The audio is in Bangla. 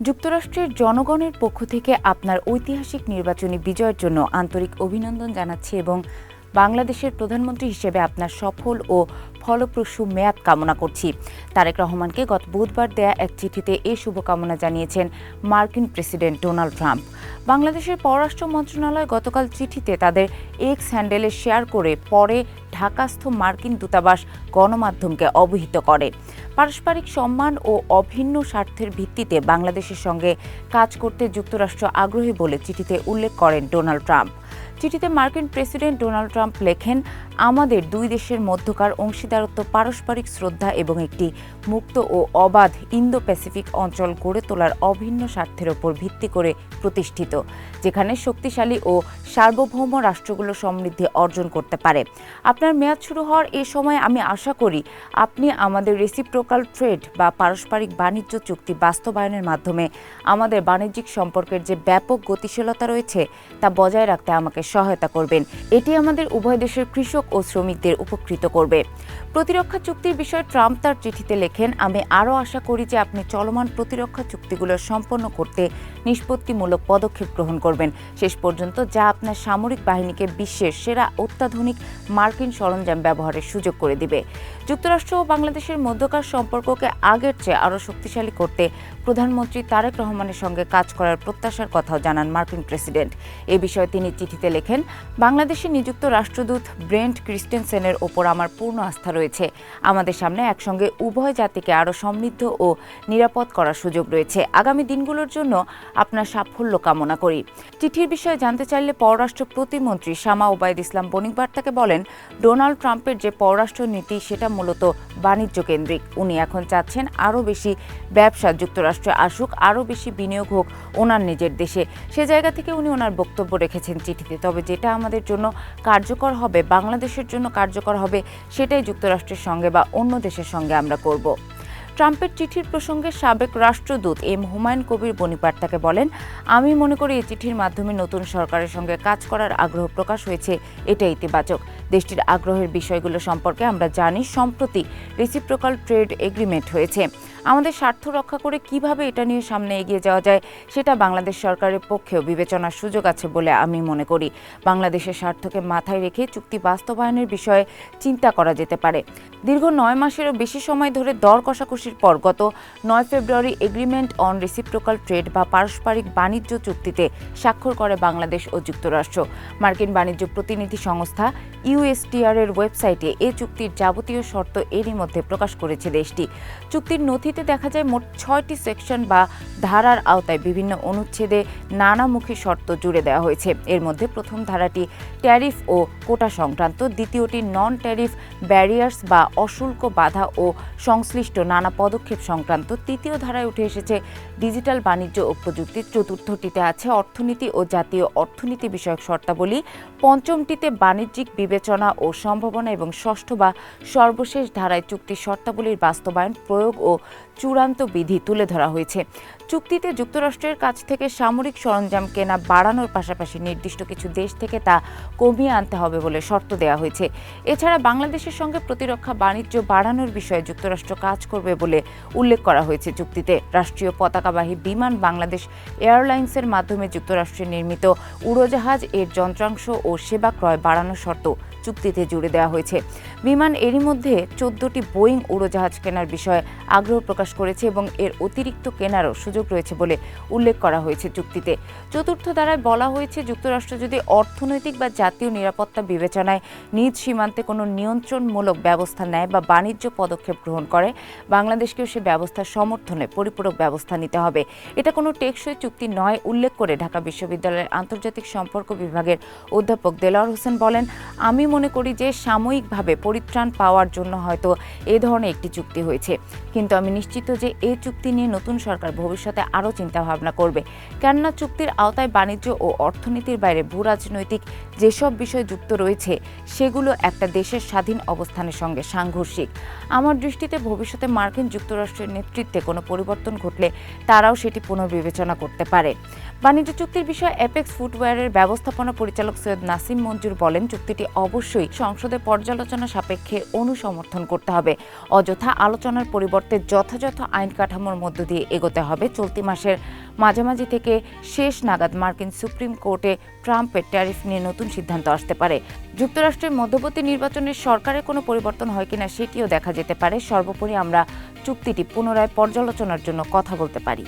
যুক্তরাষ্ট্রের জনগণের পক্ষ থেকে আপনার ঐতিহাসিক নির্বাচনী বিজয়ের জন্য আন্তরিক অভিনন্দন জানাচ্ছি এবং বাংলাদেশের প্রধানমন্ত্রী হিসেবে আপনার সফল ও ফলপ্রসূ মেয়াদ কামনা করছি। তারেক রহমানকে গত বুধবার দেয়া এক চিঠিতে এই শুভকামনা জানিয়েছেন মার্কিন প্রেসিডেন্ট ডোনাল্ড ট্রাম্প। বাংলাদেশের পররাষ্ট্র মন্ত্রণালয় গতকাল চিঠিতে তাদের এক্স হ্যান্ডেলে শেয়ার করে পরে ঢাকাস্থ মার্কিন দূতাবাস গণমাধ্যমকে অবহিত করে। পারস্পরিক সম্মান ও অভিন্ন স্বার্থের ভিত্তিতে বাংলাদেশের সঙ্গে কাজ করতে যুক্তরাষ্ট্র আগ্রহী বলে চিঠিতে উল্লেখ করেন ডোনাল্ড ট্রাম্প। চিঠিতে মার্কিন প্রেসিডেন্ট ডোনাল্ড ট্রাম্প লেখেন, আমাদের দুই দেশের মধ্যকার অংশীদারত্ব পারস্পরিক শ্রদ্ধা এবং একটি মুক্ত ও অবাধ ইন্দো প্যাসিফিক অঞ্চল গড়ে তোলার অভিন্ন স্বার্থের ওপর ভিত্তি করে প্রতিষ্ঠিত, যেখানে শক্তিশালী ও সার্বভৌম রাষ্ট্রগুলো সমৃদ্ধি অর্জন করতে পারে। আপনার মেয়াদ শুরু হওয়ার এই সময় আমি আশা করি আপনি আমাদের রেসিপ্রোকাল ট্রেড বা পারস্পরিক বাণিজ্য চুক্তি বাস্তবায়নের মাধ্যমে আমাদের বাণিজ্যিক সম্পর্কের যে ব্যাপক গতিশীলতা রয়েছে তা বজায় রাখতে আমাকে সহায়তা করবেন। এটি আমাদের উভয় দেশের কৃষক ও শ্রমিকদের উপকৃত করবে। প্রতিরক্ষা চুক্তির বিষয়ে ট্রাম্প তার চিঠিতে লেখেন, আমি আরও আশা করি যে আপনি চলমান প্রতিরক্ষা চুক্তিগুলো সম্পন্ন করতে নিষ্পত্তিমূলক পদক্ষেপ গ্রহণ করবেন, শেষ পর্যন্ত যা আপনার সামরিক বাহিনীকে বিশ্বের সেরা অত্যাধুনিক মার্কিন সরঞ্জাম ব্যবহারের সুযোগ করে দিবে। যুক্তরাষ্ট্র ও বাংলাদেশের মধ্যকার সম্পর্ককে আগের চেয়ে আরও শক্তিশালী করতে প্রধানমন্ত্রী তারেক রহমানের সঙ্গে কাজ করার প্রত্যাশার কথাও জানান মার্কিন প্রেসিডেন্ট। এ বিষয়ে তিনি চিঠিতে লেখেন, বাংলাদেশে নিযুক্ত রাষ্ট্রদূত ব্রেন্ট ক্রিস্টেনসেনের ওপর আমার পূর্ণ আস্থা রয়েছে। আমাদের সামনে একসঙ্গে উভয় জাতিকে আরও সমৃদ্ধ ও নিরাপদ করার সুযোগ রয়েছে। আগামী দিনগুলোর জন্য আপনার সাফল্য কামনা করি। চিঠির বিষয়ে জানতে চাইলে পররাষ্ট্র প্রতিমন্ত্রী শামা ওবায়দ ইসলাম বণিকবার্তাকে বলেন, ডোনাল্ড ট্রাম্পের যে পররাষ্ট্র নীতি সেটা মূলত বাণিজ্য কেন্দ্রিক। উনি এখন চাচ্ছেন আরও বেশি ব্যবসা যুক্তরাষ্ট্রে আসুক, আরও বেশি বিনিয়োগ হোক ওনার নিজের দেশে। সে জায়গা থেকে উনি ওনার বক্তব্য রেখেছেন চিঠিতে। তবে যেটা আমাদের জন্য কার্যকর হবে, বাংলাদেশের জন্য কার্যকর হবে, সেটাই যুক্তরাষ্ট্রের সঙ্গে বা অন্য দেশের সঙ্গে আমরা করব। ট্রাম্পের চিঠির প্রসঙ্গে সাবেক রাষ্ট্রদূত এম হুমায়ুন কবির বণিকবার্তাকে বলেন, আমি মনে করি এই চিঠির মাধ্যমে নতুন সরকারের সঙ্গে কাজ করার আগ্রহ প্রকাশ হয়েছে, এটা ইতিবাচক। দেশটির আগ্রহের বিষয়গুলো সম্পর্কে আমরা জানি। সম্প্রতি রেসিপ্রোকাল ট্রেড এগ্রিমেন্ট হয়েছে। আমাদের স্বার্থ রক্ষা করে কিভাবে এটা নিয়ে সামনে এগিয়ে যাওয়া যায় সেটা বাংলাদেশ সরকারের পক্ষেও বিবেচনার সুযোগ আছে বলে আমি মনে করি। বাংলাদেশের স্বার্থকে মাথায় রেখে চুক্তি বাস্তবায়নের বিষয়ে চিন্তা করা যেতে পারে। দীর্ঘ 9 মাসেরও বেশি সময় ধরে দর কষাকষির পর গত 9 ফেব্রুয়ারি এগ্রিমেন্ট অন রেসিপ্রোকাল ট্রেড বা পারস্পরিক বাণিজ্য চুক্তিতে স্বাক্ষর করে বাংলাদেশ ও যুক্তরাষ্ট্র। মার্কিন বাণিজ্য প্রতিনিধি সংস্থা USTR এর ওয়েবসাইটে এ চুক্তির যাবতীয় শর্ত এরই মধ্যে প্রকাশ করেছে দেশটি। চুক্তির নথিতে দেখা যায় মোট 6টি সেকশন বা ধারার আওতায় বিভিন্ন অনুচ্ছেদে নানামুখী শর্ত জুড়ে দেওয়া হয়েছে। এর মধ্যে প্রথম ধারাটি ট্যারিফ ও কোটা সংক্রান্ত, দ্বিতীয়টি নন ট্যারিফ ব্যারিয়ার্স বা অশুল্ক বাধা ও সংশ্লিষ্ট নানা পদক্ষেপ সংক্রান্ত, তৃতীয় ধারায় উঠে এসেছে ডিজিটাল বাণিজ্য ও প্রযুক্তি, চতুর্থটিতে আছে অর্থনীতি ও জাতীয় অর্থনীতি বিষয়ক শর্তাবলী, পঞ্চমটিতে বাণিজ্যিক বিবেচনা ও সম্ভাবনা এবং ষষ্ঠ বা সর্বশেষ ধারায় চুক্তির শর্তাবলীর বাস্তবায়ন, প্রয়োগ ও চূড়ান্ত বিধি তুলে ধরা হয়েছে। চুক্তিতে যুক্তরাষ্ট্রের কাছ থেকে সামরিক সরঞ্জাম কেনা বাড়ানোর পাশাপাশি নির্দিষ্ট কিছু দেশ থেকে তা কমিয়ে আনতে হবে বলে শর্ত দেওয়া হয়েছে। এছাড়া বাংলাদেশের সঙ্গে প্রতিরক্ষা বাণিজ্য বাড়ানোর বিষয়ে যুক্তরাষ্ট্র কাজ করবে বলে উল্লেখ করা হয়েছে চুক্তিতে। রাষ্ট্রীয় পতাকাবাহী বিমান বাংলাদেশ এয়ারলাইন্সের মাধ্যমে যুক্তরাষ্ট্রে নির্মিত উড়োজাহাজ এর যন্ত্রাংশ ও সেবা ক্রয় বাড়ানোর শর্ত চুক্তিতে জুড়ে দেওয়া হয়েছে। বিমান এরই মধ্যে 14টি বোয়িং উড়োজাহাজ কেনার বিষয়ে আগ্রহ প্রকাশ করেছে এবং এর অতিরিক্ত কেনারও সুযোগ রয়েছে বলে উল্লেখ করা হয়েছে চুক্তিতে। চতুর্থ ধারায় বলা হয়েছে, যুক্তরাষ্ট্র যদি অর্থনৈতিক বা জাতীয় নিরাপত্তা বিবেচনায় নিজ সীমান্তে কোনো নিয়ন্ত্রণমূলক ব্যবস্থা নেয় বা বাণিজ্য পদক্ষেপ গ্রহণ করে, বাংলাদেশকেও সে ব্যবস্থার সমর্থনে পরিপূরক ব্যবস্থা নিতে হবে। এটা কোনো টেকসই চুক্তি নয় উল্লেখ করে ঢাকা বিশ্ববিদ্যালয়ের আন্তর্জাতিক সম্পর্ক বিভাগের অধ্যাপক দেলোয়ার হোসেন বলেন, আমি মনে করি যে সাময়িকভাবে পরিত্রাণ পাওয়ার জন্য হয়তো এ ধরনের একটি চুক্তি হয়েছে, কিন্তু আমি নিশ্চিত যে এই চুক্তি নিয়ে নতুন সরকার ভবিষ্যতে আরও চিন্তাভাবনা করবে। কেননা চুক্তির আওতায় বাণিজ্য ও অর্থনীতির বাইরে ভূরাজনৈতিক যেসব বিষয় যুক্ত রয়েছে সেগুলো একটা দেশের স্বাধীন অবস্থানের সঙ্গে সাংঘর্ষিক। আমার দৃষ্টিতে ভবিষ্যতে মার্কিন যুক্তরাষ্ট্রের নেতৃত্বে কোনো পরিবর্তন ঘটলে তারাও সেটি পুনর্বিবেচনা করতে পারে। বাণিজ্য চুক্তির বিষয়ে অ্যাপেক্স ফুটওয়্যারের ব্যবস্থাপনা পরিচালক সৈয়দ নাসিম মঞ্জুর বলেন, চুক্তিটি অবশ্যই অবশ্যই সংসদে পর্যালোচনা সাপেক্ষে অনুসমর্থন করতে হবে। অযথা আলোচনার পরিবর্তে যথাযথ আইন কাঠামোর মধ্য দিয়ে এগোতে হবে। চলতি মাসের মাঝামাঝি থেকে শেষ নাগাদ মার্কিন সুপ্রিম কোর্টে ট্রাম্পের ট্যারিফ নিয়ে নতুন সিদ্ধান্ত আসতে পারে। যুক্তরাষ্ট্রের মধ্যবর্তী নির্বাচনে সরকারের কোনো পরিবর্তন হয় কিনা সেটিও দেখা যেতে পারে। সর্বোপরি আমরা চুক্তিটি পুনরায় পর্যালোচনার জন্য কথা বলতে পারি।